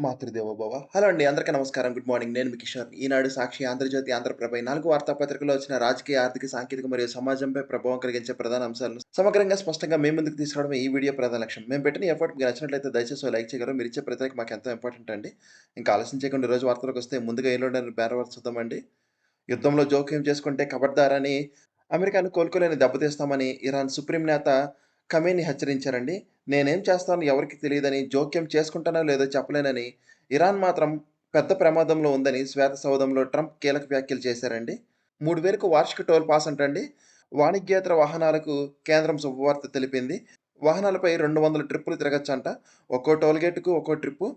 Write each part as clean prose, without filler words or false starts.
Matrudevobhava. Hello అండి. అందరికీ నమస్కారం. Good morning. నేను మీ కిషోర్. ఈనాడు, సాక్షి, ఆంధ్రజ్యోతి, ఆంధ్రప్రభ ఈ 4 వార్తాపత్రికల్లో వచ్చిన రాజకీయ, ఆర్థిక, సాంకేతిక మరియు సమాజంపై ప్రభావం కలిగించే ప్రధాన అంశాలను సమగ్రంగా, స్పష్టంగా మీ ముందుకు తీసుకురావడమే ఈ వీడియో ప్రధాన లక్ష్యం. మేము పెట్టిన ఎఫర్ట్ మీకు నచ్చినట్లయితే దయచేసి ఓ లైక్ చేయగలరు. మీరిచ్చే ప్రతి లైక్ మాకెంతో ఇంపార్టెంట్ అండి. ఇంకా ఆలస్యం చేయకుండా ఈరోజు వార్తలకొస్తే ముందుగా ఏలోని బ్యానర్ చూద్దామండి. యుద్ధంలో జోక్యం చేసుకుంటే ఖబర్దార్ అని అమెరికాను కోలుకోలేని దెబ్బతీస్తామని ఇరాన్ సుప్రీం నేత ఖమేని హెచ్చరించారండి. నేనేం చేస్తానో ఎవరికీ తెలియదని, జోక్యం చేసుకుంటానో లేదో చెప్పలేనని, ఇరాన్ మాత్రం పెద్ద ప్రమాదంలో ఉందని శ్వేత సౌధంలో ట్రంప్ కీలక వ్యాఖ్యలు చేశారండి. 3000కు వార్షిక టోల్ పాస్ అంటండి. వాణిజ్యేతర వాహనాలకు కేంద్రం శుభవార్త తెలిపింది. వాహనాలపై 200 ట్రిప్పులు తిరగచ్చంట. ఒక్కో టోల్‌గేట్‌కు ఒక్కో ట్రిప్పు.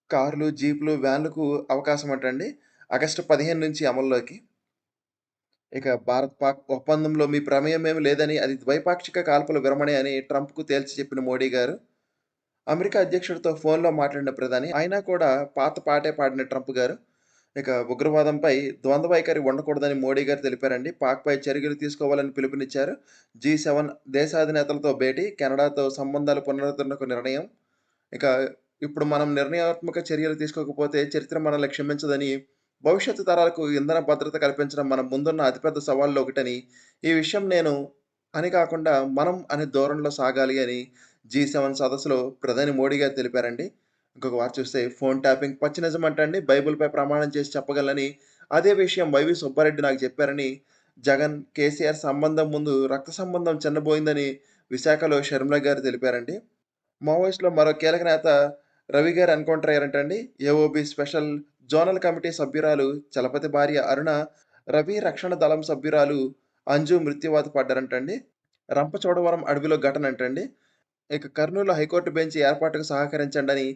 కార్లు, జీప్‌లు, వ్యాన్‌లకు అవకాశం అంటండి. ఆగస్టు 15 నుంచి అమల్లోకి. ఇక భారత్ పాక్ ఒప్పందంలో మీ ప్రమేయమేమి లేదని, అది ద్వైపాక్షిక కాల్పుల విరమణే అని ట్రంప్‌కు తేల్చి చెప్పిన మోడీ గారు, అమెరికా అధ్యక్షుడితో ఫోన్‌లో మాట్లాడిన ప్రధాని, అయినా కూడా పాత పాటే పాడిన ట్రంప్ గారు, ఇక ఉగ్రవాదంపై ద్వంద్వ వైఖరి ఉండకూడదని మోడీ గారు తెలిపారండి. పాక్‌పై చర్యలు తీసుకోవాలని పిలుపునిచ్చారు. జీ7 దేశాధినేతలతో భేటీ, కెనడాతో సంబంధాలు పునరుద్ధరణకు నిర్ణయం. ఇక ఇప్పుడు మనం నిర్ణయాత్మక చర్యలు తీసుకోకపోతే చరిత్ర మనల్ని క్షమించదని, భవిష్యత్తు తరాలకు ఇంధన భద్రత కల్పించడం మన ముందున్న అతిపెద్ద సవాళ్ళలో ఒకటని, ఈ విషయం నేను అని కాకుండా మనం అనే ధోరణిలో సాగాలి అని జీ7 సదస్సులో ప్రధాని మోడీ గారు తెలిపారండి. ఇంకొక వార్త చూస్తే ఫోన్ ట్యాపింగ్ పచ్చి నిజమంటండి. బైబిల్‌పై ప్రమాణం చేసి చెప్పగలనని, అదే విషయం వైవి సుబ్బారెడ్డి నాకు చెప్పారని, జగన్, కేసీఆర్ సంబంధం ముందు రక్త సంబంధం చిన్నబోయిందని విశాఖలో షర్మిల గారు తెలిపారండి. మావోయిస్ట్‌లో మరో కీలక నేత రవి గారు ఎన్‌కౌంటర్ అయ్యారంటండి. ఏఓబీ స్పెషల్ జోనల్ కమిటీ సభ్యురాలు చలపతి భార్య అరుణ, రవి రక్షణ దళం సభ్యురాలు అంజు మృత్యువాత పడ్డారంటండి. రంపచోడవరం అడవిలో ఘటన అంటండి. ఇక కర్నూలు హైకోర్టు బెంచ్ ఏర్పాటుకు సహకరించండని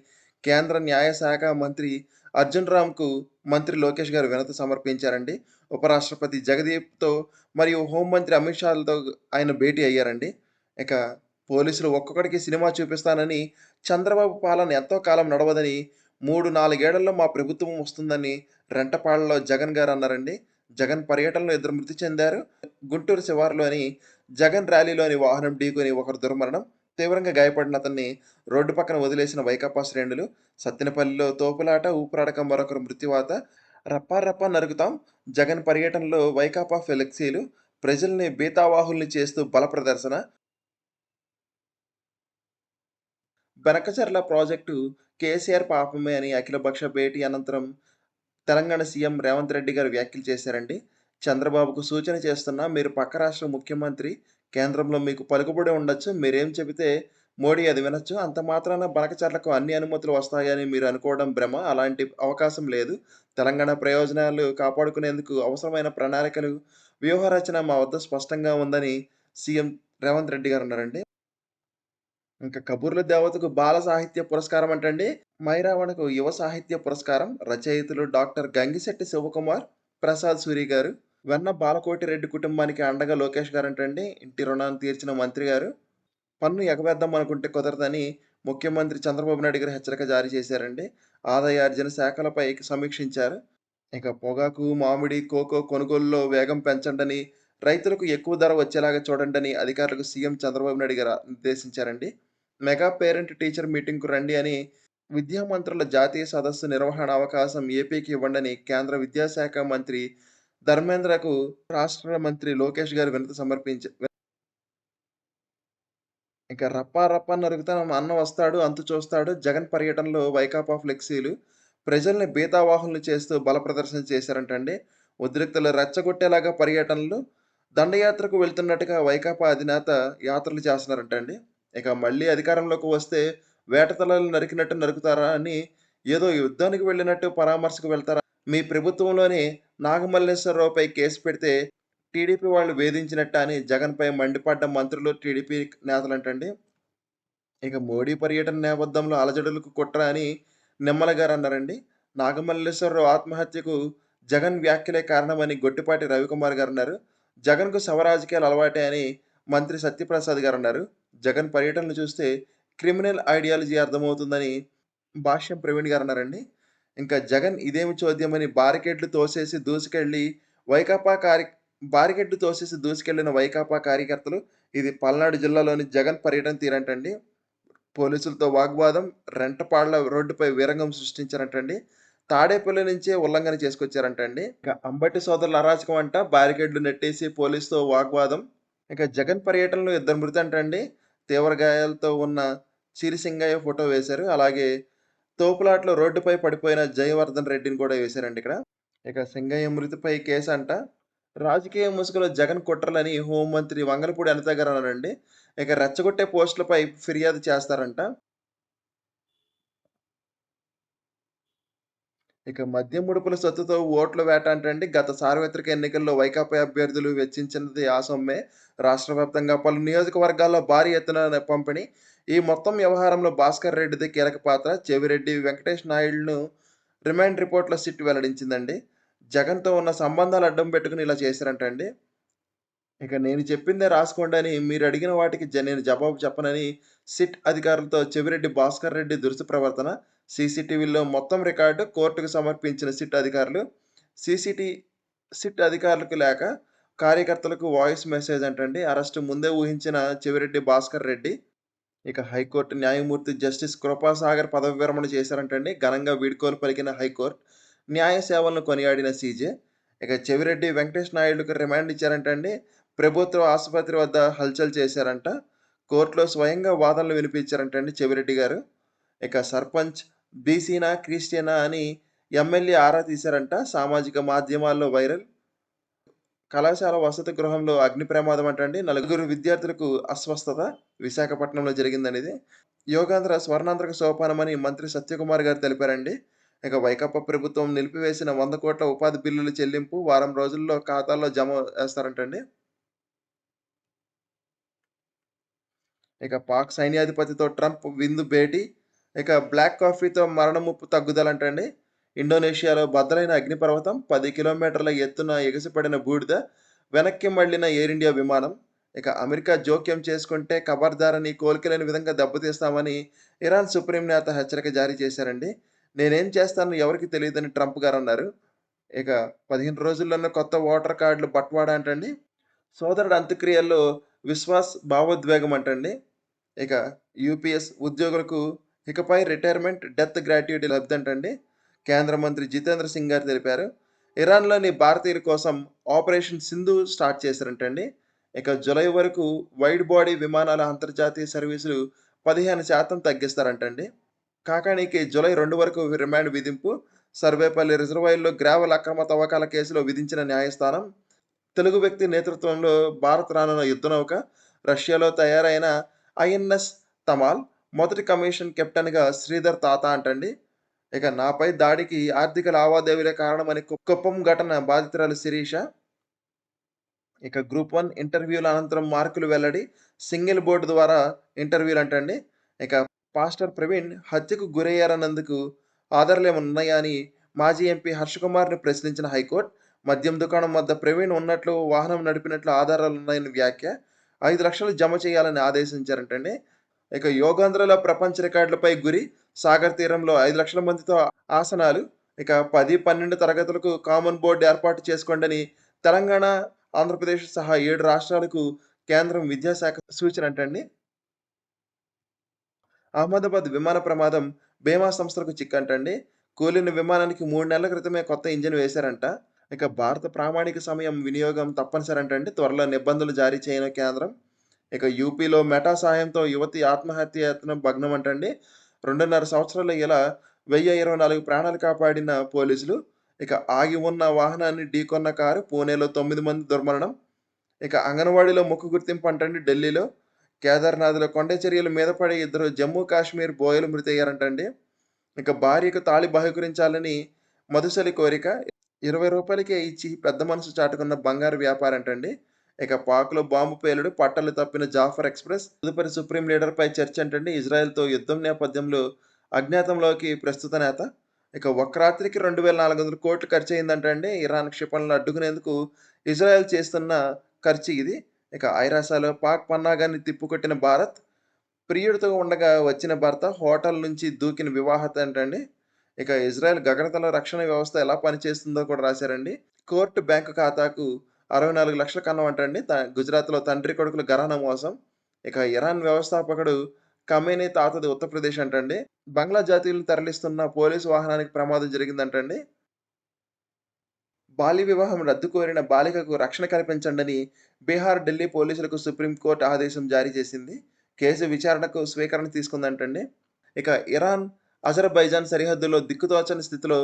కేంద్ర న్యాయ శాఖ మంత్రి అర్జున్ రామ్‌కు మంత్రి లోకేష్ గారు వినతి సమర్పించారండి. ఉపరాష్ట్రపతి జగదీప్‌తో మరియు హోంమంత్రి అమిత్ షాలతో ఆయన భేటీ అయ్యారండి. ఇక పోలీసులు ఒక్కొక్కడికి సినిమా చూపిస్తానని, చంద్రబాబు పాలన ఎంతో కాలం నడవదని, 3, 4 ఏళ్లలో మా ప్రభుత్వం వస్తుందని రెంటపాడులో జగన్ గారు అన్నారండి. జగన్ పర్యటనలో ఇద్దరు మృతి చెందారు. గుంటూరు శివారులోని జగన్ ర్యాలీలోని వాహనం ఢీకొని ఒకరు దుర్మరణం. తీవ్రంగా గాయపడిన అతన్ని రోడ్డు పక్కన వదిలేసిన వైకాపా శ్రేణులు. సత్తెనపల్లిలో తోపులాట, ఊపిరాడక మరొకరు మృత్యువాత. రప్పా రప్పా నరుకుతాం. జగన్ పర్యటనలో వైకాపా ఫ్లెక్సీలు. ప్రజల్ని బీతావాహుల్ని చేస్తూ బల ప్రదర్శన. బనకచర్ల ప్రాజెక్టు కేసీఆర్ పాపమే అని అఖిలపక్ష భేటీ అనంతరం తెలంగాణ సీఎం రేవంత్ రెడ్డి గారు వ్యాఖ్యలు చేశారండి. చంద్రబాబుకు సూచన చేస్తున్నా, మీరు పక్క రాష్ట్ర ముఖ్యమంత్రి, కేంద్రంలో మీకు పలుకుబడి ఉండొచ్చు. మీరేం చెబితే మోడీ అది వినొచ్చు. అంత మాత్రాన బనకచర్లకు అన్ని అనుమతులు వస్తాయని మీరు అనుకోవడం భ్రమ. అలాంటి అవకాశం లేదు. తెలంగాణ ప్రయోజనాలు కాపాడుకునేందుకు అవసరమైన ప్రణాళికలు, వ్యూహరచన మా వద్ద స్పష్టంగా ఉందని సీఎం రేవంత్ రెడ్డి గారు అన్నారండి. ఇంకా కబుర్ల దేవతకు బాల సాహిత్య పురస్కారం అంటండి. మైరావణకు యువ సాహిత్య పురస్కారం. రచయితలు డాక్టర్ గంగిశెట్టి శివకుమార్, ప్రసాద్ సూరి గారు. వెన్న బాలకోటిరెడ్డి కుటుంబానికి అండగా లోకేష్ గారంటండి. ఇంటి రుణాన్ని తీర్చిన మంత్రి గారు. పన్ను ఎగవేద్దాం అనుకుంటే కుదరదని ముఖ్యమంత్రి చంద్రబాబు నాయుడు గారు హెచ్చరిక జారీ చేశారండి. ఆదాయార్జన శాఖలపై సమీక్షించారు. ఇక పొగాకు, మామిడి, కోకో కొనుగోలులో వేగం పెంచండని, రైతులకు ఎక్కువ ధర వచ్చేలాగా చూడండని అధికారులకు సీఎం చంద్రబాబు నాయుడు గారు నిర్దేశించారండి. మెగా పేరెంట్ టీచర్ మీటింగ్‌కు రండి అని, విద్యా మంత్రుల జాతీయ సదస్సు నిర్వహణ అవకాశం ఏపీకి ఇవ్వండని కేంద్ర విద్యాశాఖ మంత్రి ధర్మేంద్రకు రాష్ట్ర మంత్రి లోకేష్ గారు వినతి ఇక రప్పా రప్పా నరుకుతాం అన్న వస్తాడు, అంతు చూస్తాడు. జగన్ పర్యటనలో వైకాపా ఫ్లెక్సీలు. ప్రజల్ని బీతావాహుల్ని చేస్తూ బల ప్రదర్శన చేశారంటండి. ఉద్రిక్తలు రెచ్చగొట్టేలాగా పర్యటనలు. దండయాత్రకు వెళ్తున్నట్టుగా వైకాపా అధినేత యాత్రలు చేస్తున్నారంటండి. ఇక మళ్ళీ అధికారంలోకి వస్తే వేటతలలు నరికినట్టు నరుకుతారా అని, ఏదో యుద్ధానికి వెళ్ళినట్టు పరామర్శకు వెళ్తారా? మీ ప్రభుత్వంలోనే నాగమల్లేశ్వరరావుపై కేసు పెడితే టీడీపీ వాళ్ళు వేధించినట్టా అని జగన్‌పై మండిపడ్డ మంత్రులు, టీడీపీ నేతలంటండి. ఇక మోడీ పర్యటన నేపథ్యంలో అలజడులకు కుట్ర అని నిమ్మల గారన్నారండి. నాగమల్లేశ్వరరావు ఆత్మహత్యకు జగన్ వ్యాఖ్యలే కారణమని గొట్టిపాటి రవికుమార్ గారన్నారు. జగన్‌కు శవ రాజకీయాలు అలవాటే అని మంత్రి సత్యప్రసాద్ గారన్నారు. జగన్ పర్యటనలు చూస్తే క్రిమినల్ ఐడియాలజీ అర్థమవుతుందని భాష్యం ప్రవీణ్ గారన్నారండి. ఇంకా జగన్ ఇదేమి చోద్యమని వైకాపా కార్య బారికేడ్లు తోసేసి దూసుకెళ్లిన వైకాపా కార్యకర్తలు. ఇది పల్నాడు జిల్లాలోని జగన్ పర్యటన తీరంటండి. పోలీసులతో వాగ్వాదం, రెంటపాళ్ల రోడ్డుపై వీరంగం సృష్టించారంటండి. తాడేపల్లి నుంచే ఉల్లంఘన చేసుకొచ్చారంటండి. ఇక అంబటి సోదరుల అరాచకం అంట, బ్యారికేడ్లు నెట్టేసి పోలీసుతో వాగ్వాదం. ఇక జగన్ పర్యటనలో ఇద్దరు మృతి అంటండి. తీవ్ర గాయాలతో ఉన్న చిరిసింగయ్య ఫోటో వేశారు. అలాగే తోపులాటలో రోడ్డుపై పడిపోయిన జయవర్ధన్ రెడ్డిని కూడా వేశారండి ఇక్కడ. ఇక సింగయ్య మృతిపై కేసంట. రాజకీయ ముసుగులో జగన్ కుట్రలని హోంమంత్రి వంగలపూడి అనిత గారు అన్నారండి. ఇక రెచ్చగొట్టే పోస్టులపై ఫిర్యాదు చేస్తారంట. ఇక మద్యం ముడుపుల సొత్తుతో ఓట్ల వేట అంటండి. గత సార్వత్రిక ఎన్నికల్లో వైకాపా అభ్యర్థులు వెచ్చించినది ఆ సొమ్మే. రాష్ట్ర వ్యాప్తంగా పలు నియోజకవర్గాల్లో భారీ ఎత్తున పంపిణీ. ఈ మొత్తం వ్యవహారంలో భాస్కర్ రెడ్డిది కీలక పాత్ర. చెవిరెడ్డి వెంకటేష్ నాయుడును రిమాండ్ రిపోర్ట్‌లో సిట్ వెల్లడించిందండి. జగన్‌తో ఉన్న సంబంధాలు అడ్డం పెట్టుకొని ఇలా చేశారంటండి. ఇక నేను చెప్పిందే రాసుకోండని, మీరడిగిన వాటికి నేను జవాబు చెప్పనని సిట్ అధికారులతో చెవిరెడ్డి భాస్కర్ రెడ్డి దురుసు ప్రవర్తన. సీసీటీవీలో మొత్తం రికార్డు కోర్టుకు సమర్పించిన సిట్ అధికారులు. సీసీటీ సిట్ అధికారులకు లేక కార్యకర్తలకు వాయిస్ మెసేజ్ అంటండి. అరెస్టు ముందే ఊహించిన చెవిరెడ్డి భాస్కర్ రెడ్డి. ఇక హైకోర్టు న్యాయమూర్తి జస్టిస్ కృపాసాగర్ పదవి విరమణ చేశారంటండి. ఘనంగా వీడ్కోలు పలికిన హైకోర్టు. న్యాయ సేవలను కొనియాడిన సీజే. ఇక చెవిరెడ్డి వెంకటేష్ నాయుడుకి రిమాండ్ ఇచ్చారంటండి. ప్రభుత్వ ఆసుపత్రి వద్ద హల్చల్ చేశారంట. కోర్టులో స్వయంగా వాదనలు వినిపించారంటండి చెవిరెడ్డి గారు. ఇక సర్పంచ్ బీసీనా క్రిస్టియనా అని ఎమ్మెల్యే ఆరా తీశారంట. సామాజిక మాధ్యమాల్లో వైరల్. కళాశాల వసతి గృహంలో అగ్ని ప్రమాదం అంటండి. నలుగురు విద్యార్థులకు అస్వస్థత. విశాఖపట్నంలో జరిగిందనిది. యోగాంధ్ర స్వర్ణాంధ్రకు సోపానమని మంత్రి సత్యకుమార్ గారు తెలిపారండి. ఇక వైకాపా ప్రభుత్వం నిలిపివేసిన 100 కోట్ల ఉపాధి బిల్లుల చెల్లింపు వారం రోజుల్లో ఖాతాల్లో జమ వేస్తారంటండి. ఇక పాక్ సైన్యాధిపతితో ట్రంప్ విందు భేటీ. ఇక బ్లాక్ కాఫీతో మరణ ముప్పు తగ్గుదలంటండి. ఇండోనేషియాలో బద్దలైన అగ్నిపర్వతం 10 కిలోమీటర్ల ఎత్తున ఎగసిపడిన బూడిద. వెనక్కి మళ్లిన ఎయిర్ ఇండియా విమానం. ఇక అమెరికా జోక్యం చేసుకుంటే ఖబర్దారని కోలుకోలేని విధంగా దెబ్బతీస్తామని ఇరాన్ సుప్రీం నేత హెచ్చరిక జారీ చేశారండి. నేనేం చేస్తానో ఎవరికి తెలియదని ట్రంప్ గారు అన్నారు. ఇక 15 రోజుల్లోనే కొత్త ఓటర్ కార్డులు బట్వాడా అంటండి. సోదరుడు అంత్యక్రియల్లో విశ్వాస్ భావోద్వేగం అంటండి. ఇక యూపీఎస్ ఉద్యోగులకు ఇకపై రిటైర్మెంట్, డెత్ గ్రాట్యుటీ లబ్ధంటండి. కేంద్ర మంత్రి జితేంద్ర సింగ్ గారు తెలిపారు. ఇరాన్‌లోని భారతీయుల కోసం ఆపరేషన్ సింధు స్టార్ట్ చేశారంటండి. ఇక జులై వరకు వైడ్ బాడీ విమానాల అంతర్జాతీయ సర్వీసులు 15% తగ్గిస్తారంటండి. కాకానీకి జులై 2 వరకు రిమాండ్ విధింపు. సర్వేపల్లి రిజర్వాయర్‌లో గ్రావెల్ అక్రమ తవ్వకాల కేసులో విధించిన న్యాయస్థానం. తెలుగు వ్యక్తి నేతృత్వంలో భారత్ రానున్న యుద్ధనౌక. రష్యాలో తయారైన ఐఎన్ఎస్ తమాల్. మొదటి కమిషన్ కెప్టెన్‌గా శ్రీధర్ తాత అంటండి. ఇక నాపై దాడికి ఆర్థిక లావాదేవీలే కారణమని కుప్పం ఘటన బాధితురాలు శిరీష. ఇక గ్రూప్ 1 ఇంటర్వ్యూల అనంతరం మార్కులు వెల్లడి. సింగిల్ బోర్డు ద్వారా ఇంటర్వ్యూలంటండి. ఇక పాస్టర్ ప్రవీణ్ హత్యకు గురయ్యారన్నందుకు ఆధారాలేమన్నా అని మాజీ ఎంపీ హర్షకుమార్‌ని ప్రశ్నించిన హైకోర్టు. మద్యం దుకాణం వద్ద ప్రవీణ్ ఉన్నట్లు, వాహనం నడిపినట్లు ఆధారాలున్నాయని వ్యాఖ్య. 5,00,000 జమ చేయాలని ఆదేశించారంటండి. ఇక యోగాంధ్రలో ప్రపంచ రికార్డులపై గురి. సాగర్ తీరంలో 5,00,000 మందితో ఆసనాలు. ఇక 10, 12 తరగతులకు కామన్ బోర్డు ఏర్పాటు చేసుకోండని తెలంగాణ, ఆంధ్రప్రదేశ్ సహా 7 రాష్ట్రాలకు కేంద్రం విద్యాశాఖ సూచనంటండి. అహ్మదాబాద్ విమాన ప్రమాదం బీమా సంస్థలకు చిక్కంటండి. కూలిన విమానానికి 3 నెలల క్రితమే కొత్త ఇంజిన్ వేశారంట. ఇక భారత ప్రామాణిక సమయం వినియోగం తప్పనిసరంటండి. త్వరలో నిబంధనలు జారీ చేయని కేంద్రం. ఇక యూపీలో మెటా సాయంతో యువతి ఆత్మహత్య యత్నం భగ్నమంటండి. 2.5 సంవత్సరాల్లో ఇలా 1024 ప్రాణాలు కాపాడిన పోలీసులు. ఇక ఆగి ఉన్న వాహనాన్ని ఢీకొన్న కారు. పూణేలో 9 మంది దుర్మరణం. ఇక అంగన్వాడీలో ముక్కు గుర్తింపు అంటండి ఢిల్లీలో. కేదార్నాథ్‌లో కొండ చర్యల మీద పడి ఇద్దరు జమ్మూ కాశ్మీర్ బోయలు మృతయ్యారంటండి. ఇక భార్యకు తాళి బహూకరించాలని మదుసలి కోరిక. రూ. 20కే ఇచ్చి పెద్ద మనసు చాటుకున్న బంగారు వ్యాపారంటండి. ఇక పాక్‌లో బాంబు పేలుడు. పట్టాలు తప్పిన జాఫర్ ఎక్స్‌ప్రెస్. తదుపరి సుప్రీం లీడర్‌పై చర్చ అంటండి. ఇజ్రాయెల్‌తో యుద్ధం నేపథ్యంలో అజ్ఞాతంలోకి ప్రస్తుత నేత. ఇక ఒక్క రాత్రికి 2,400 కోట్లు ఖర్చయిందంటండి. ఇరాన్ క్షిపణులను అడ్డుకునేందుకు ఇజ్రాయెల్ చేస్తున్న ఖర్చు ఇది. ఇక ఐరాసలో పాక్ పన్నాగాన్ని తిప్పికొట్టిన భారత్. ప్రియుడితో ఉండగా వచ్చిన భర్త హోటల్ నుంచి దూకిన వివాహత అంటండి. ఇక ఇజ్రాయెల్ గగనతల రక్షణ వ్యవస్థ ఎలా పనిచేస్తుందో కూడా రాశారండి. కోర్టు బ్యాంకు ఖాతాకు 64 లక్షల కన్నం అంటండి. గుజరాత్‌లో తండ్రి కొడుకుల ఘరానా మోసం. ఇక ఇరాన్ వ్యవస్థాపకుడు ఖమేనీ తాతది ఉత్తరప్రదేశ్ అంటండి. బంగ్లా జాతీయులను తరలిస్తున్న పోలీసు వాహనానికి ప్రమాదం జరిగిందంటండి. బాల్య వివాహం రద్దు కోరిన బాలికకు రక్షణ కల్పించండని బీహార్, ఢిల్లీ పోలీసులకు సుప్రీంకోర్టు ఆదేశం జారీ చేసింది. కేసు విచారణకు స్వీకరణ తీసుకుందంటండి. ఇక ఇరాన్, అజర్బైజాన్ సరిహద్దులో దిక్కుతోచని స్థితిలో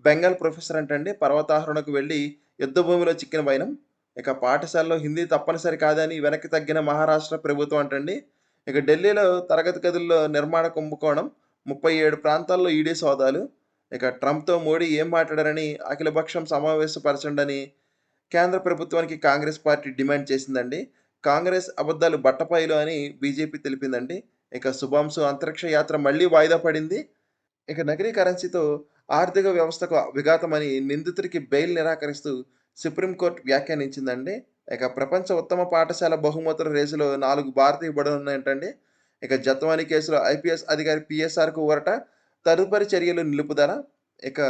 బెంగాల్ ప్రొఫెసర్ అంటండి పర్వతారోహణకు వెళ్లి యుద్ధభూమిలో చిక్కిన వైనం. ఇక పాఠశాలలో హిందీ తప్పనిసరి కాదని వెనక్కి తగ్గిన మహారాష్ట్ర ప్రభుత్వం అంటండి. ఇక ఢిల్లీలో తరగతి గదుల్లో నిర్మాణ కుంభకోణం, 37 ప్రాంతాల్లో ఈడీ సోదాలు. ఇక ట్రంప్‌తో మోడీ ఏం మాట్లాడారని అఖిలపక్షం సమావేశపరచండని కేంద్ర ప్రభుత్వానికి కాంగ్రెస్ పార్టీ డిమాండ్ చేసిందండి. కాంగ్రెస్ అబద్ధాలు బట్టబయలు అని బీజేపీ తెలిపిందండి. ఇక శుభాంశు అంతరిక్ష యాత్ర మళ్లీ వాయిదా పడింది. ఇక నకిలీ కరెన్సీతో ఆర్థిక వ్యవస్థకు విఘాతమని నిందితుడికి బెయిల్ నిరాకరిస్తూ సుప్రీంకోర్టు వ్యాఖ్యానించిందండి. ఇక ప్రపంచ ఉత్తమ పాఠశాల బహుమతుల రేసులో 4 భారతీయ బడులున్నాయంటండి. ఇక జత్వానీ కేసులో ఐపీఎస్ అధికారి పీఎస్ఆర్‌కు ఊరట. తదుపరి చర్యలు నిలుపుదల. ఇక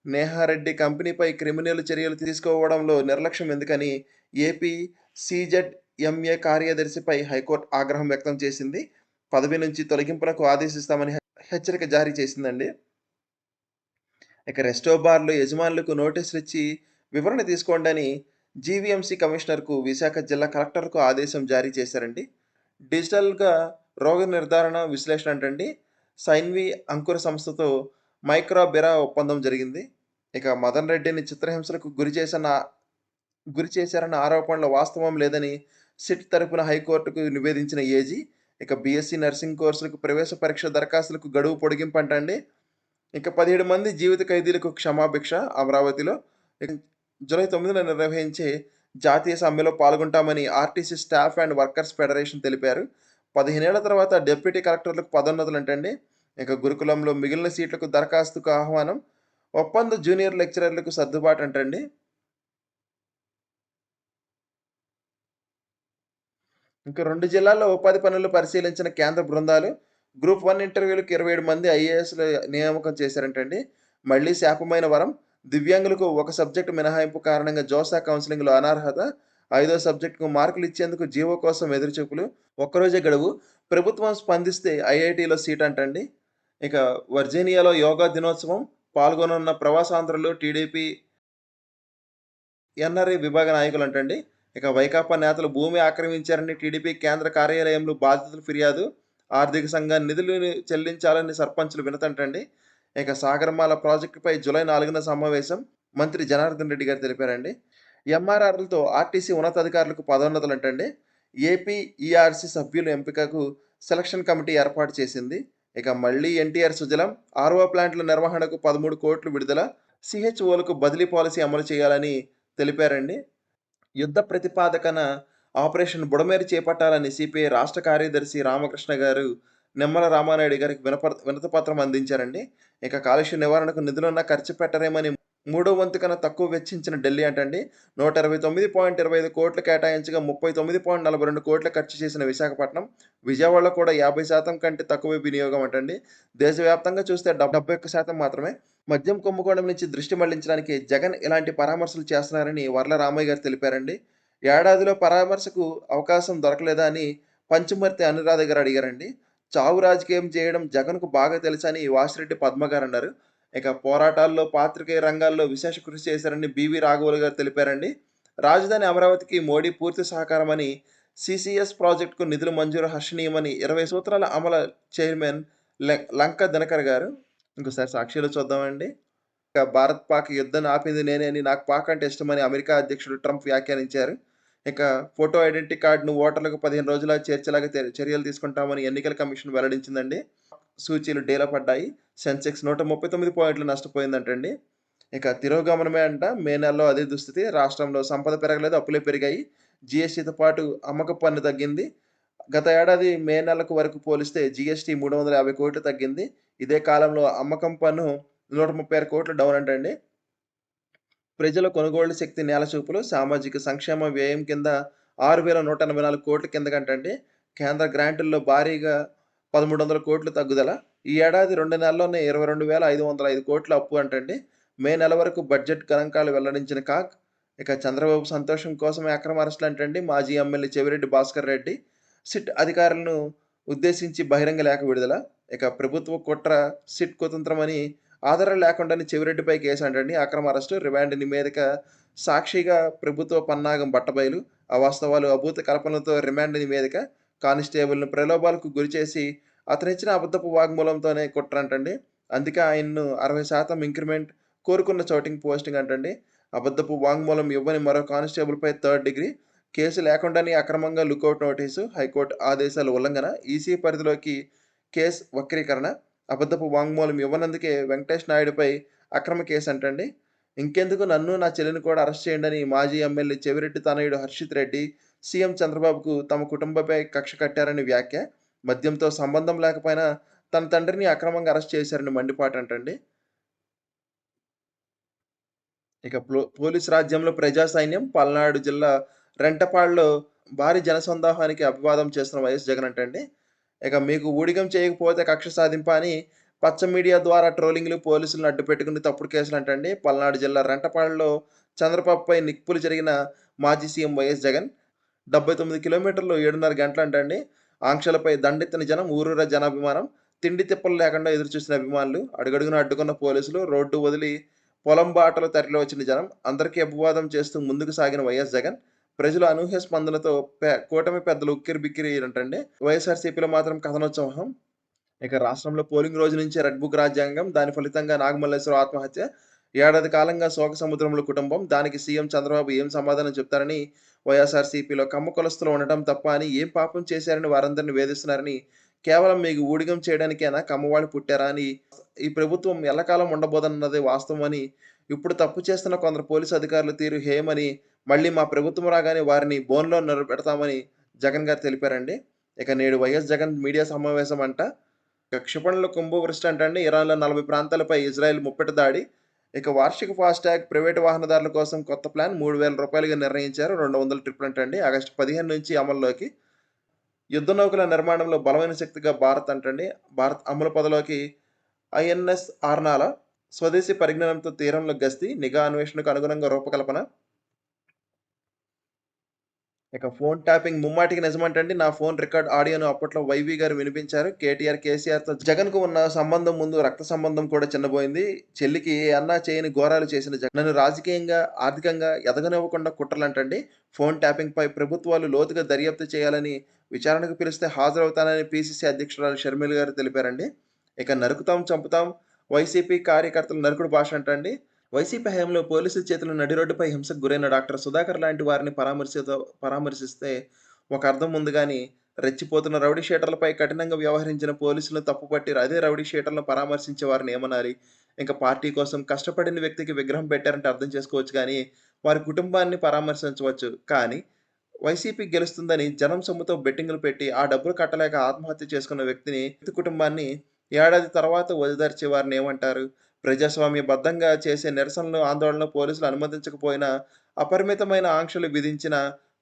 నేహారెడ్డి కంపెనీపై క్రిమినల్ చర్యలు తీసుకోవడంలో నిర్లక్ష్యం ఎందుకని ఏపీ సీజెడ్ఎంఏ కార్యదర్శిపై హైకోర్టు ఆగ్రహం వ్యక్తం చేసింది. పదవి నుంచి తొలగింపులకు ఆదేశిస్తామని హెచ్చరిక జారీ చేసిందండి. ఇక రెస్టో బార్‌లో యజమానులకు నోటీసులు ఇచ్చి వివరణ తీసుకోండని జీవీఎంసీ కమిషనర్‌కు విశాఖ జిల్లా కలెక్టర్‌కు ఆదేశం జారీ చేశారండి. డిజిటల్‌గా రోగ నిర్ధారణ, విశ్లేషణ అంటండి. సైన్వి అంకుర సంస్థతో మైక్రోబెరా ఒప్పందం జరిగింది. ఇక మదన్ రెడ్డిని చిత్రహింసలకు గురి చేశారన్న ఆరోపణలో వాస్తవం లేదని సిట్ తరపున హైకోర్టుకు నివేదించిన ఏజీ. ఇక బీఎస్సీ నర్సింగ్ కోర్సులకు ప్రవేశ పరీక్ష దరఖాస్తులకు గడువు పొడిగింపంటండి. ఇక 17 మంది జీవిత ఖైదీలకు క్షమాభిక్ష అమరావతిలో. ఇక జూలై 9న నిర్వహించే జాతీయ సమ్మెలో పాల్గొంటామని RTC staff and workers federation తెలిపారు. 15 ఏళ్ల తర్వాత డిప్యూటీ కలెక్టర్లకు పదోన్నతులంటండి. ఇక గురుకులంలో మిగిలిన సీట్లకు దరఖాస్తుకు ఆహ్వానం. ఒప్పంద జూనియర్ లెక్చరర్లకు సర్దుబాటు అంటండి. ఇంకా 2 జిల్లాల్లో ఉపాధి పనులు పరిశీలించిన కేంద్ర బృందాలు. గ్రూప్ 1 ఇంటర్వ్యూలకు 27 మంది ఐఏఎస్‌లు నియామకం చేశారంటండి. మళ్ళీ శాపమైన వరం. దివ్యాంగులకు ఒక సబ్జెక్టు మినహాయింపు కారణంగా జోసా కౌన్సెలింగ్‌లో అనర్హత. ఐదో సబ్జెక్టుకు మార్కులు ఇచ్చేందుకు జీవో కోసం ఎదురుచూపులు. ఒక్కరోజే గడువు. ప్రభుత్వం స్పందిస్తే ఐఐటీలో సీట్ అంటండి. ఇక వర్జీనియాలో యోగా దినోత్సవం. పాల్గొనున్న ప్రవాసాంధ్రులు, టీడీపీ, ఎన్ఆర్ఐ విభాగ నాయకులంటండి. ఇక వైకాపా నేతలు భూమి ఆక్రమించారని టీడీపీ కేంద్ర కార్యాలయంలో బాధితులు ఫిర్యాదు. ఆర్థిక సంఘాన్ని నిధులు చెల్లించాలని సర్పంచులు వినతంటండి. ఇక సాగరమాల ప్రాజెక్టుపై జూలై 4న సమావేశం. మంత్రి జనార్దన్ రెడ్డి గారు తెలిపారండి. ఎంఆర్ఆర్‌లతో ఆర్టీసీ ఉన్నతాధికారులకు పదోన్నతులంటండి. ఏపీ ఈఆర్‌సీ సభ్యుల ఎంపికకు సెలక్షన్ కమిటీ ఏర్పాటు చేసింది. ఇక మళ్ళీ ఎన్టీఆర్ సుజలం. ఆర్‌ఓ ప్లాంట్ల నిర్వహణకు 13 కోట్లు విడుదల. సీహెచ్ఓలకు బదిలీ పాలసీ అమలు చేయాలని తెలిపారండి. యుద్ధ ప్రతిపాదకన ఆపరేషన్ బుడమేరు చేపట్టాలని సిపిఐ రాష్ట్ర కార్యదర్శి రామకృష్ణ గారు నిమ్మల రామానాయుడు గారికి వినతిపత్రం అందించారండి. ఇక కాలుష్య నివారణకు నిధులున్నా ఖర్చు పెట్టరేమని మూడో వంతు కన్నా తక్కువ వెచ్చించిన ఢిల్లీ అంటండి. 129.25 కోట్లు కేటాయించగా 39.42 కోట్లు ఖర్చు చేసిన విశాఖపట్నం. విజయవాడలో కూడా 50% కంటే తక్కువే వినియోగం అంటండి. దేశవ్యాప్తంగా చూస్తే 71% మాత్రమే. మద్యం కుంభకోణం నుంచి దృష్టి మళ్లించడానికి జగన్ ఇలాంటి పరామర్శలు చేస్తున్నారని వర్ల రామయ్య గారు తెలిపారండి. ఏడాదిలో పరామర్శకు అవకాశం దొరకలేదా అని పంచుమర్తి అనురాధ గారు అడిగారండి. చావు రాజకీయం చేయడం జగన్‌కు బాగా తెలుసని వాసిరెడ్డి పద్మ గారన్నారు. ఇక పోరాటాల్లో, పాత్రికేయ రంగాల్లో విశేష కృషి చేశారని బీవీ రాఘవులు గారు తెలిపారండి. రాజధాని అమరావతికి మోడీ పూర్తి సహకారమని, సీసీఎస్ ప్రాజెక్టుకు నిధులు మంజూరు హర్షణీయమని 20 సూత్రాల అమల చైర్మన్ లంకా దినకర్ గారు. ఇంకోసారి సాక్షిలో చూద్దామండి. ఇక భారత్ పాక్ యుద్ధాన్ని ఆపింది నేనే అని, నాకు పాక్ అంటే ఇష్టమని అమెరికా అధ్యక్షుడు ట్రంప్ వ్యాఖ్యానించారు. ఇక ఫోటో ఐడెంటిటీ కార్డును ఓటర్లకు 15 రోజుల చేర్చేలాగా చర్యలు తీసుకుంటామని ఎన్నికల కమిషన్ వెల్లడించిందండి. సూచీలు డీలా పడ్డాయి. సెన్సెక్స్ 139 పాయింట్లు నష్టపోయిందంటండి. ఇక తిరోగమనమే అంట. మే నెలలో అదే దుస్థితి. రాష్ట్రంలో సంపద పెరగలేదు, అప్పులే పెరిగాయి. జీఎస్టీతో పాటు అమ్మకపు పన్ను తగ్గింది. గత ఏడాది మే నెలకు వరకు పోలిస్తే జీఎస్టీ 350 కోట్లు తగ్గింది. ఇదే కాలంలో అమ్మకం పన్ను 136 కోట్లు డౌన్ అంటండి. ప్రజల కొనుగోళ్ల శక్తి నేలచూపులు. సామాజిక సంక్షేమ వ్యయం కింద 6,184 కోట్ల కిందకంటండి. కేంద్ర గ్రాంటుల్లో భారీగా 1,300 కోట్లు తగ్గుదల. ఈ ఏడాది 2 నెలల్లోనే 22,505 కోట్ల అప్పు అంటండి. మే నెల వరకు బడ్జెట్ గణాంకాలు వెల్లడించిన కాగ్. ఇక చంద్రబాబు సంతోషం కోసమే అక్రమ అరెస్టులు అంటండి. మాజీ ఎమ్మెల్యే చెవిరెడ్డి భాస్కర్ రెడ్డి. సిట్ అధికారులను ఉద్దేశించి బహిరంగ లేఖ విడుదల. ఇక ప్రభుత్వ కుట్ర, సిట్ కుతంత్రమని ఆధారాలు లేకుండానే చెవిరెడ్డిపై కేసంటండి. అక్రమ అరెస్టు, రిమాండ్ నివేదిక సాక్షిగా ప్రభుత్వ పన్నాగం బట్టబయలు. అవాస్తవాలు, అభూత కల్పనలతో రిమాండ్ నివేదిక. కానిస్టేబుల్‌ని ప్రలోభాలకు గురిచేసి అతనిచ్చిన అబద్ధపు వాగ్మూలంతోనే కుట్రంటండి. అందుకే ఆయన్ను 60% ఇంక్రిమెంట్, కోరుకున్న చోటింగ్ పోస్టింగ్ అంటండి. అబద్ధపు వాంగ్మూలం ఇవ్వని మరో కానిస్టేబుల్‌పై థర్డ్ డిగ్రీ. కేసు లేకుండానే అక్రమంగా లుకౌట్ నోటీసు. హైకోర్టు ఆదేశాల ఉల్లంఘన. ఈసీ పరిధిలోకి కేసు వక్రీకరణ. అబద్ధపు వాంగ్మూలం ఇవ్వనందుకే వెంకటేష్ నాయుడుపై అక్రమ కేసంటండి. ఇంకెందుకు నన్ను, నా చెల్లిని కూడా అరెస్ట్ చేయండని మాజీ ఎమ్మెల్యే చెవిరెడ్డి తనయుడు హర్షిత్ రెడ్డి సీఎం చంద్రబాబుకు తమ కుటుంబంపై కక్ష కట్టారని వ్యాఖ్య. మద్యంతో సంబంధం లేకపోయినా తన తండ్రిని అక్రమంగా అరెస్ట్ చేశారని మండిపాటంటండి. ఇక పోలీసు రాజ్యంలో ప్రజా సైన్యం. పల్నాడు జిల్లా రెంటపాడులో భారీ జనసందోహానికి అభివాదం చేస్తున్న వైఎస్ జగన్ అంటండి. ఇక మీకు ఊడిగం చేయకపోతే కక్ష సాధింపా అని పచ్చ మీడియా ద్వారా ట్రోలింగ్‌లు, పోలీసులను అడ్డుపెట్టుకుని తప్పుడు కేసులంటండి. పల్నాడు జిల్లా రెంటపాడులో చంద్రబాబుపై నిప్పులు జరిగిన మాజీ సీఎం వైఎస్ జగన్ 79 కిలోమీటర్లు 7:30 గంటలంటండి. ఆంక్షలపై దండెత్తిన జనం, ఊరూరా జనాభిమానం. తిండి తిప్పలు లేకుండా ఎదురుచూసిన అభిమానులు, అడుగడుగునా అడ్డుకున్న పోలీసులు, రోడ్డు వదిలి పొలం బాటలో తరలివచ్చిన జనం, అందరికీ అభివాదం చేస్తూ ముందుకు సాగిన వైఎస్ జగన్. ప్రజల అనూహ్య స్పందనతో కూటమి పెద్దలు ఉక్కిరిబిక్కిరైరంటండి. వైఎస్ఆర్‌సీపీలో మాత్రం కథనోత్సాహం. ఇక రాష్ట్రంలో పోలింగ్ రోజు నుంచే రెడ్ బుక్ రాజ్యాంగం. దాని ఫలితంగా నాగమల్లేశ్వరరావు ఆత్మహత్య. ఏడాది కాలంగా శోక సముద్రంలో కుటుంబం. దానికి సీఎం చంద్రబాబు ఏం సమాధానం చెప్తారని వైఎస్ఆర్‌సీపీలో కమ్మ కులస్తులు ఉండటం తప్ప అని, ఏం పాపం చేశారని వారందరిని వేధిస్తున్నారని, కేవలం మీకు ఊడిగం చేయడానికేనా కమ్మవాళ్ళు పుట్టారా అని, ఈ ప్రభుత్వం ఎల్లకాలం ఉండబోదన్నది వాస్తవం అని, ఇప్పుడు తప్పు చేస్తున్న కొందరు పోలీసు అధికారుల తీరు హేయమని, మళ్ళీ మా ప్రభుత్వం రాగానే వారిని బోనులో నిలబెడతామని జగన్ గారు తెలిపారండి. ఇక నేడు వైఎస్ జగన్ మీడియా సమావేశం అంట. ఇక క్షిపణుల కుంభవృష్టి అంటండి. ఇరాన్‌లో 40 ప్రాంతాలపై ఇజ్రాయెల్ ముప్పట దాడి. ఇక వార్షిక ఫాస్టాగ్ ప్రైవేటు వాహనదారుల కోసం కొత్త ప్లాన్ రూ. 3000గా నిర్ణయించారు. 200 ట్రిప్పులంటండి. ఆగస్టు 15 నుంచి అమల్లోకి. యుద్ధ నౌకల నిర్మాణంలో బలమైన శక్తిగా భారత్ అంటండి. భారత్ అమలు పదలోకి ఐఎన్ఎస్ ఆర్నాల. స్వదేశీ పరిజ్ఞానంతో తీరంలో గస్తీ, నిఘా అన్వేషణకు అనుగుణంగా రూపకల్పన. ఇక ఫోన్ ట్యాపింగ్ ముమ్మాటికి నిజమంటండి. నా ఫోన్ రికార్డ్ ఆడియోను అప్పట్లో వైవీ గారు వినిపించారు. కేటీఆర్, కేసీఆర్‌తో జగన్‌కు ఉన్న సంబంధం ముందు రక్త సంబంధం కూడా చిన్నబోయింది. చెల్లికి ఏ అన్నా చేయని ఘోరాలు చేసిన జగన్ నన్ను రాజకీయంగా, ఆర్థికంగా ఎదగనివ్వకుండా కుట్రలంటండి. ఫోన్ ట్యాపింగ్‌పై ప్రభుత్వాలు లోతుగా దర్యాప్తు చేయాలని, విచారణకు పిలిస్తే హాజరవుతానని పీసీసీ అధ్యక్షురాలు షర్మిల గారు తెలిపారండి. ఇక నరుకుతాం, చంపుతాం, వైసీపీ కార్యకర్తల నరుకుడు భాష అంటండి. వైసీపీ హయాంలో పోలీసుల చేతిలో నడి రోడ్డుపై హింసకు గురైన డాక్టర్ సుధాకర్ లాంటి వారిని పరామర్శిస్తే ఒక అర్థం ఉంది గానీ, రెచ్చిపోతున్న రౌడీ షీటర్లపై కఠినంగా వ్యవహరించిన పోలీసులను తప్పుపట్టి అదే రౌడీ షీటర్లను పరామర్శించే వారిని ఏమనాలి? ఇంక పార్టీ కోసం కష్టపడిన వ్యక్తికి విగ్రహం పెట్టారంటే అర్థం చేసుకోవచ్చు గానీ, వారి కుటుంబాన్ని పరామర్శించవచ్చు. కానీ వైసీపీ గెలుస్తుందని జనం సొమ్ముతో బెట్టింగులు పెట్టి, ఆ డబ్బులు కట్టలేక ఆత్మహత్య చేసుకున్న వ్యక్తి కుటుంబాన్ని ఏడాది తర్వాత ఓదార్చే వారిని ఏమంటారు? ప్రజాస్వామ్యబద్ధంగా చేసే నిరసనలు, ఆందోళనలు పోలీసులు అనుమతించకపోయినా, అపరిమితమైన ఆంక్షలు విధించిన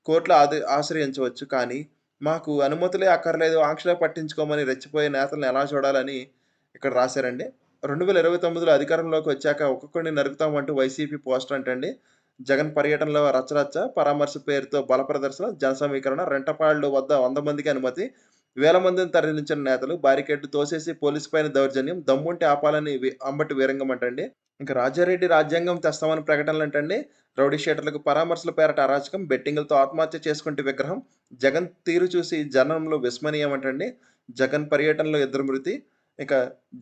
కోర్టులు ఆశ్రయించవచ్చు. కానీ, మాకు అనుమతులే అక్కర్లేదు, ఆంక్షలే పట్టించుకోమని రెచ్చిపోయే నేతలను ఎలా చూడాలని ఇక్కడ రాశారండి. 2029లో అధికారంలోకి వచ్చాక ఒక్కొక్కడిని నరుకుతామంటూ వైసీపీ పోస్టర్ అంటండి. జగన్ పర్యటనలో రచ్చరచ్చ, పరామర్శ పేరుతో బల ప్రదర్శన, జన సమీకరణ, రెంటపాళ్ళు వద్ద 100 మందికి అనుమతి, వేల మందిని తరలించిన నేతలు, బారికేడ్లు తోసేసి పోలీసు పైన దౌర్జన్యం, దమ్ముంటే ఆపాలని అంబటి వీరంగం అంటండి. ఇంక రాజారెడ్డి రాజ్యాంగం తెస్తామని ప్రకటనలంటండి. రౌడీ షీటర్లకు పరామర్శల పేరట అరాచకం, బెట్టింగులతో ఆత్మహత్య చేసుకుంటే విగ్రహం, జగన్ తీరు చూసి జనంలో విస్మయమంటండి. జగన్ పర్యటనలో ఇద్దరు మృతి. ఇక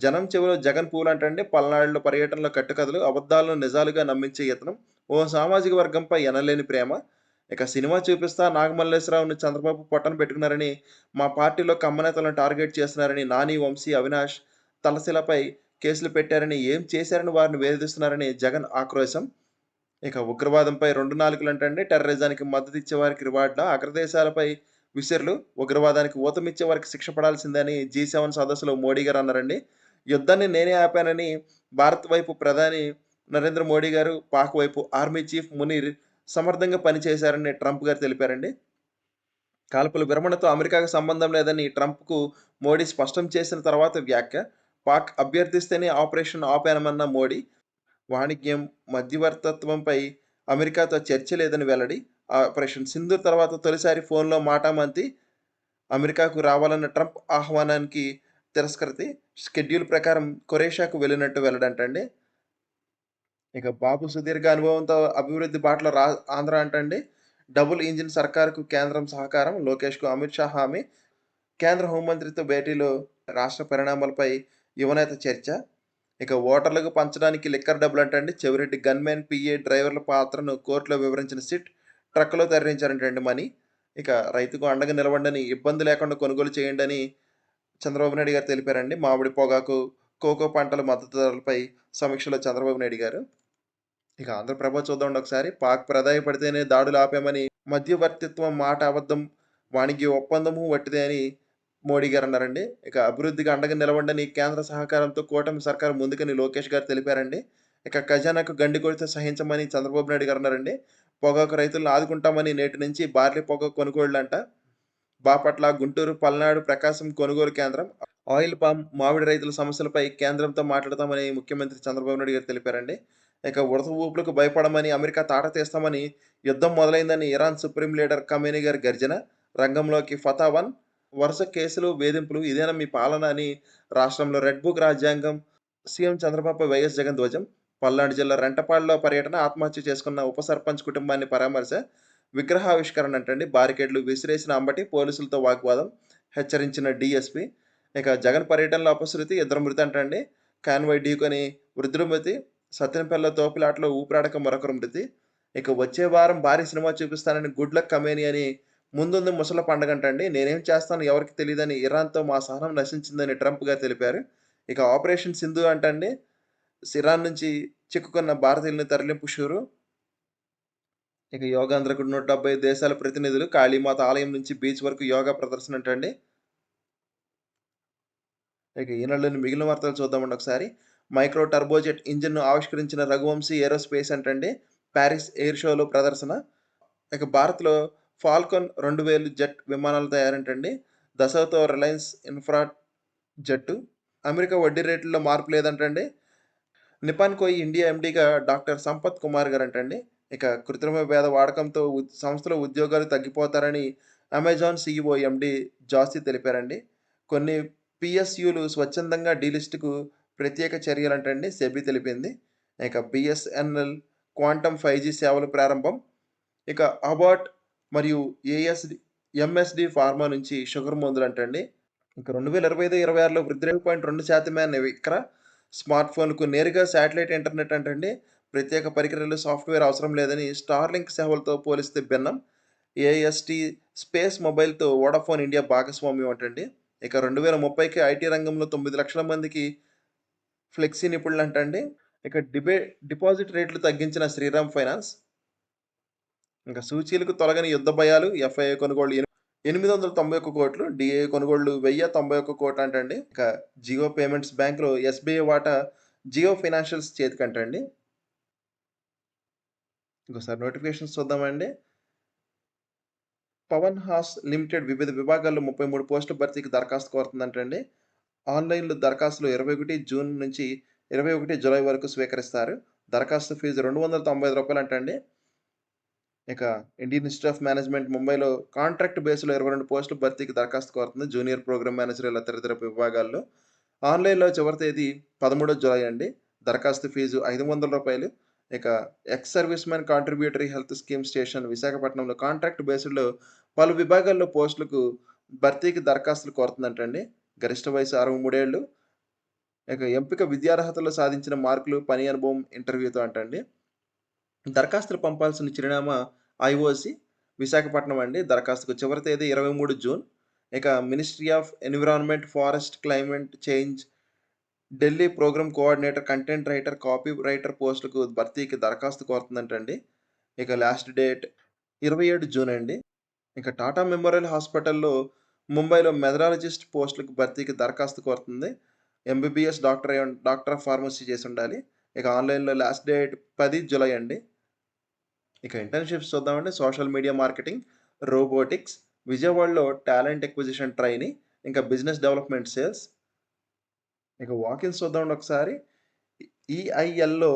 జనం చెవిలో జగన్ పూలంటండి. పల్నాడులో పర్యటనలో కట్టుకథలు, అబద్ధాలను నిజాలుగా నమ్మించే యత్నం, ఓ సామాజిక వర్గంపై ఎనలేని ప్రేమ. ఇక సినిమా చూపిస్తా నాగమల్లేశ్వరరావుని చంద్రబాబు పొట్టన పెట్టుకున్నారని, మా పార్టీలో కమ్మ నేతలను టార్గెట్ చేస్తున్నారని, నాని, వంశీ, అవినాష్ తలశిలపై కేసులు పెట్టారని, ఏం చేశారని వారిని వేధిస్తున్నారని జగన్ ఆక్రోశం. ఇక ఉగ్రవాదంపై 2 నాలుకలంటండి. టెర్రరిజానికి మద్దతిచ్చే వారికి రివార్డులా, అగ్రదేశాలపై విసిర్లు, ఉగ్రవాదానికి ఊతమిచ్చే వారికి శిక్ష పడాల్సిందే అని G7 సదస్సులో మోడీ గారు అన్నారండి. యుద్ధాన్ని నేనే ఆపానని భారత్ వైపు ప్రధాని నరేంద్ర మోడీ గారు, పాక్ వైపు ఆర్మీ చీఫ్ మునీర్ సమర్థంగా పనిచేశారని ట్రంప్ గారు తెలిపారండి. కాల్పుల విరమణతో అమెరికాకు సంబంధం లేదని ట్రంప్‌కు మోడీ స్పష్టం చేసిన తర్వాత వ్యాఖ్య. పాక్ అభ్యర్థిస్తేనే ఆపరేషన్ ఆపామన్న మోడీ. వాణిజ్యం, మధ్యవర్తత్వంపై అమెరికాతో చర్చ లేదని వెల్లడి. ఆపరేషన్ సింధూర్ తర్వాత తొలిసారి ఫోన్‌లో మాటామంతి. అమెరికాకు రావాలన్న ట్రంప్ ఆహ్వానానికి తిరస్కృతి. షెడ్యూల్ ప్రకారం క్రొయేషియాకు వెళ్ళినట్టు వెల్లడంటండి. ఇక బాబు సుదీర్ఘ అనుభవంతో అభివృద్ధి బాటలో ఆంధ్ర అంటండి. డబుల్ ఇంజిన్ సర్కారుకు కేంద్రం సహకారం. లోకేష్‌కు అమిత్ షా హామీ. కేంద్ర హోంమంత్రితో భేటీలో రాష్ట్ర పరిణామాలపై యువనేత చర్చ. ఇక ఓటర్లకు పంచడానికి లిక్కర్ డబ్బులంటండి. చెవిరెడ్డి గన్‌మెన్, పీఏ, డ్రైవర్ల పాత్రను కోర్టులో వివరించిన సిట్. ట్రక్కులో తరలించారంటండి మనీ. ఇక రైతుకు అండగా నిలవండని, ఇబ్బంది లేకుండా కొనుగోలు చేయండని చంద్రబాబు నాయుడు గారు తెలిపారండి. మామిడి, పొగాకు, కోకో పంటల మద్దతు ధరలపై సమీక్షలో చంద్రబాబు నాయుడు గారు. ఇక ఆంధ్రప్రభ చూద్దామండి ఒకసారి. పాక్ ప్రాధాయపడితేనే దాడులు ఆపామని, మధ్యవర్తిత్వం మాట అబద్ధం, వాణిజ్య ఒప్పందము వట్టిదే అని మోడీ గారు అన్నారండి. ఇక అభివృద్ధికి అండగా నిలవండని కేంద్ర సహకారంతో కూటమి సర్కారు ముందుకని లోకేష్ గారు తెలిపారండి. ఇక ఖజానాకు గండి కొడితే సహించమని చంద్రబాబు నాయుడు గారు అన్నారండి. పొగాకు రైతులను ఆదుకుంటామని నేటి నుంచి బార్లీ పొగాకు కొనుగోళ్లంట. బాపట్ల, గుంటూరు, పల్నాడు, ప్రకాశం కొనుగోలు కేంద్రం. ఆయిల్ పామ్, మామిడి రైతుల సమస్యలపై కేంద్రంతో మాట్లాడతామని ముఖ్యమంత్రి చంద్రబాబు నాయుడు గారు తెలిపారండి. ఇక ఉడత ఊపులకు భయపడమని, అమెరికా తాట తీస్తామని, యుద్ధం మొదలైందని ఇరాన్ సుప్రీం లీడర్ ఖమేనీ గారి గర్జన. రంగంలోకి ఫతా-1 వరుస కేసులు, వేధింపులు ఇదేనా మీ పాలన అని రాష్ట్రంలో రెడ్ బుక్ రాజ్యాంగం. సీఎం చంద్రబాబుపై వైఎస్ జగన్ ధ్వజం. పల్నాడు జిల్లా రెంటపాడులో పర్యటన. ఆత్మహత్య చేసుకున్న ఉప సర్పంచ్ కుటుంబాన్ని పరామర్శ. విగ్రహావిష్కరణ అంటండి. బారికేడ్లు విసిరేసిన అంబటి, పోలీసులతో వాగ్వాదం. హెచ్చరించిన డీఎస్పీ. ఇక జగన్ పర్యటనలో అపశృతి, ఇద్దరు మృతి అంటండి. కాన్వాయ్ ఢీకొని వృద్ధుడు మృతి. సత్తెనపల్లిలో తోపులాటలో ఊపిరాడక మరొకరు మృతి. ఇక వచ్చే వారం భారీ సినిమా చూపిస్తానని గుడ్ లక్ ఖమేనీ అని. ముందుంది ముసల పండగంటండి. నేనేం చేస్తానో ఎవరికీ తెలీదని, ఇరాన్‌తో మా సహనం నశించిందని ట్రంప్ గారు తెలిపారు. ఇక ఆపరేషన్ సింధు అంటండి. ఇరాన్ నుంచి చిక్కుకున్న భారతీయులను తరలింపు షురు. ఇక యోగాంధ్రకు 175 దేశాల ప్రతినిధులు. కాళీమాత ఆలయం నుంచి బీచ్ వరకు యోగా ప్రదర్శన అంటండి. ఇక ఈనాడులోని మిగిలిన వార్తలు చూద్దామండి ఒకసారి. మైక్రో టర్బోజెట్ ఇంజిన్‌ను ఆవిష్కరించిన రఘువంశీ ఏరోస్పేస్ అంటండి. పారిస్ ఎయిర్ షోలో ప్రదర్శన. ఇక భారత్‌లో ఫాల్కాన్ 2000 జెట్ విమానాల తయారంటండి. దసోతో రిలయన్స్ ఇన్ఫ్రా జెట్టు. అమెరికా వడ్డీ రేట్లలో మార్పు లేదంటండి. నిపాన్ కోయి ఇండియా ఎండీగా డాక్టర్ సంపత్ కుమార్ గారంటండి. ఇక కృత్రిమ మేధ వాడకంతో సంస్థలో ఉద్యోగాలు తగ్గిపోతారని అమెజాన్ సీఈఓ ఎండీ జాస్తి తెలిపారండి. కొన్ని పీఎస్యూలు స్వచ్ఛందంగా డీలిస్ట్‌కు ప్రత్యేక చర్యలంటండి సెబీ తెలిపింది. ఇక బీఎస్ఎన్ఎల్ క్వాంటమ్ 5జీ సేవలు ప్రారంభం. ఇక అబాట్ మరియు ఎంఎస్‌డి ఫార్మా నుంచి షుగర్ మందులంటండి. ఇక 2025-26లో వృద్ధి 2.2% అనే విక్ర. స్మార్ట్ ఫోన్‌కు నేరుగా శాటిలైట్ ఇంటర్నెట్ అంటండి. ప్రత్యేక పరికరాలు, సాఫ్ట్‌వేర్ అవసరం లేదని స్టార్‌లింక్ సేవలతో పోలిస్తే భిన్నం. ఏఎస్‌టీ స్పేస్ మొబైల్‌తో వోడాఫోన్ ఇండియా భాగస్వామ్యం అంటండి. ఇక 2030కి ఐటీ రంగంలో 9,00,000 మందికి ఫ్లెక్సీ నిపుణులంటండి. ఇక డిపాజిట్ రేట్లు తగ్గించిన శ్రీరామ్ ఫైనాన్స్. ఇంకా సూచీలకు తొలగని యుద్ధ భయాలు. ఎఫ్ఐఐ కొనుగోళ్లు 891,00,00,000. డీఏ కొనుగోళ్లు 1,091,00,00,000 అంటండి. ఇక జియో పేమెంట్స్ బ్యాంక్‌లో ఎస్‌బీఐ వాటా జియో ఫైనాన్షియల్స్ చేతికంటండి. ఇంకోసారి నోటిఫికేషన్స్ చూద్దామండి. పవన్ హాస్ లిమిటెడ్ వివిధ విభాగాల్లో 33 పోస్టుల భర్తీకి దరఖాస్తు కోరుతుందంటండి. ఆన్‌లైన్‌లో దరఖాస్తులు 21 జూన్ నుంచి 21 జూలై వరకు స్వీకరిస్తారు. దరఖాస్తు ఫీజు రూ. 295 అంటండి. ఇక ఇండియన్ ఇన్‌స్టిట్యూట్ ఆఫ్ మేనేజ్‌మెంట్ ముంబైలో కాంట్రాక్ట్ బేస్‌లో 22 పోస్టుల భర్తీకి దరఖాస్తు కోరుతుంది. జూనియర్ ప్రోగ్రామ్ మేనేజర్ ఇలా తదితర విభాగాల్లో. ఆన్‌లైన్‌లో చివరి తేదీ 13 జూలై అండి. దరఖాస్తు ఫీజు రూ. 500. ఇక ex servicemen contributory health scheme station విశాఖపట్నంలో కాంట్రాక్ట్ బేస్డ్‌లో పలు విభాగాల్లో పోస్టులకు భర్తీకి దరఖాస్తులు కోరుతుందంటండి. గరిష్ట వయసు 63 ఏళ్లు. ఇక ఎంపిక విద్యార్హతలో సాధించిన మార్కులు, పని అనుభవం ఇంటర్వ్యూతో అంటండి. దరఖాస్తులు పంపాల్సిన చిరునామా ఐఓసీ విశాఖపట్నం అండి. దరఖాస్తుకు చివరి తేదీ 23 జూన్. ఇక ministry of environment, forest, climate change Delhi programme coordinator, content writer, copy writer పోస్టులకు భర్తీకి దరఖాస్తు కోరుతుందంటండి. ఇక లాస్ట్ డేట్ 27 జూన్ అండి. ఇక టాటా మెమోరియల్ హాస్పిటల్‌లో ముంబైలో మెథడాలజిస్ట్ పోస్టులకు భర్తీకి దరఖాస్తు కోరుతుంది. ఎంబీబీఎస్ డాక్టర్ ఆఫ్ ఫార్మసీ చేసుండాలి. ఇక ఆన్‌లైన్‌లో లాస్ట్ డేట్ 10 జూలై అండి. ఇక ఇంటర్న్‌షిప్స్ చూద్దామండి. సోషల్ మీడియా మార్కెటింగ్, రోబోటిక్స్, విజయవాడలో టాలెంట్ అక్విజిషన్ ట్రైనీ, ఇంకా బిజినెస్ డెవలప్‌మెంట్ సేల్స్. ఇక వాకిన్స్ చూద్దామండి ఒకసారి. ఈఐఎల్‌లో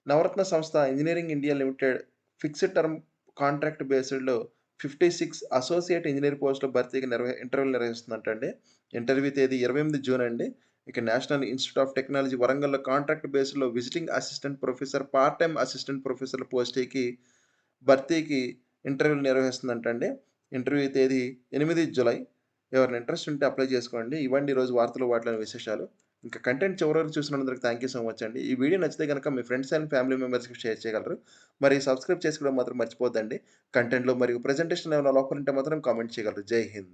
నవరత్న సంస్థ engineering India limited fixed term contract బేస్డ్‌లో 56 అసోసియేట్ ఇంజినీర్ పోస్టుల భర్తీకి ఇంటర్వ్యూలు నిర్వహిస్తుందంటండి. ఇంటర్వ్యూ తేదీ 28 జూన్ అండి. ఇక నేషనల్ ఇన్‌స్టిట్యూట్ ఆఫ్ టెక్నాలజీ వరంగల్‌లో కాంట్రాక్ట్ బేస్‌లో visiting assistant professor, part time assistant ప్రొఫెసర్‌ల పోస్ట్‌కి భర్తీకి ఇంటర్వ్యూలు నిర్వహిస్తుందంటండి. ఇంటర్వ్యూ తేదీ 8 జులై. ఎవరైనా ఇంట్రెస్ట్ ఉంటే అప్లై చేసుకోండి. ఇవండి ఈరోజు వార్తలు వాటిలోని విశేషాలు. ఇంకా కంటెంట్ చివరి వరకు చూసినందుకు థాంక్ యూ సో మచ్ అండి. ఈ వీడియో నచ్చితే గనక మీ ఫ్రెండ్స్ అండ్ ఫ్యామిలీ మెంబర్స్‌కి షేర్ చేయగలరు. మరి సబ్స్క్రైబ్ చేసుకోవడం మాత్రం మర్చిపోవద్దండి. కంటెంట్‌లో మరియు ప్రెజెంటేషన్‌లో ఏమైనా లోపాలుంటే మాత్రం కామెంట్ చేయగలరు. జై హింద్.